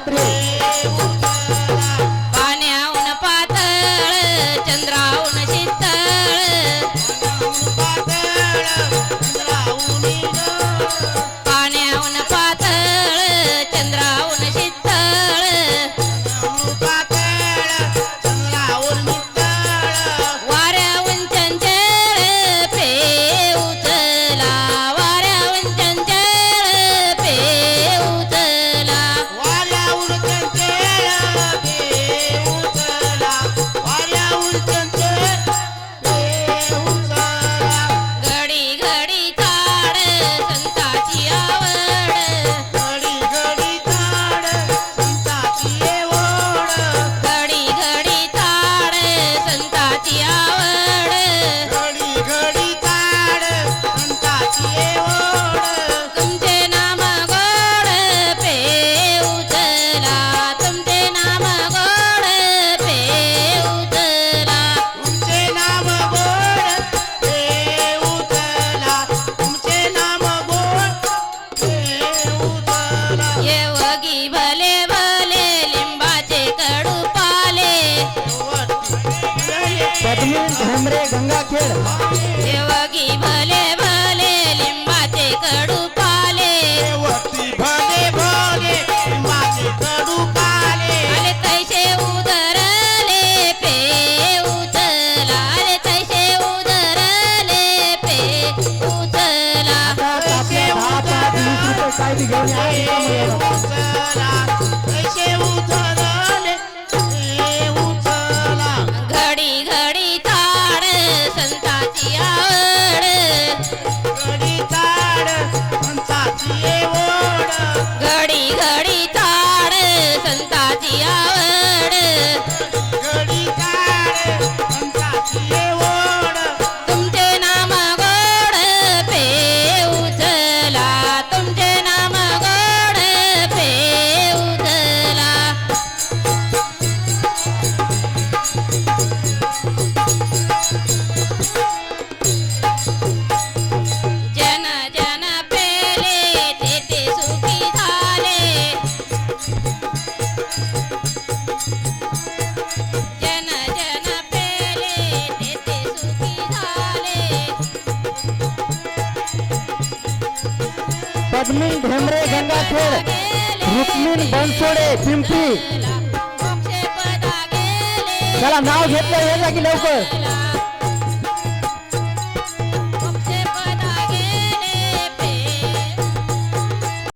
बापरे पाण्याहून पातळ चंद्राहून शीतळ पाण्याहून पातळ चंद्राहून शीतळ वाऱ्याहून चंचल पे उचला वाऱ्याहून चंचल पे उचला घडी घडी ताड संताची आवड घडी घडी ताड संताची आवड तुमचे नाम गोड पे उचला तुमचे नाम गोड पे उचला येवगी भले भले लिंबाचे कडू पाले पद्मी ढेमरे गंगाखेड येवगी भले भले लिंबाचे कडू पाले आले तैसे उदरले पे उचला आले तैसे उदरले पे उचला आपल्या 10 5 20 रुपये काय बी घेऊन या घडी घडी ताड संताची आवड घडी घडी ताड संताची आवड तुमचे नाम गोड पे उचला तुमचे नाम गोड पे उचला जन जन पेले ते सुखी झाले जन जन पेले ते सुखी झाले पद्मी ढेमरे गंगाखेड रुक्मिण बनसोडे पिंपरी मोक्षे पदा गेले चला नाव घेतलं ये जा की लवकर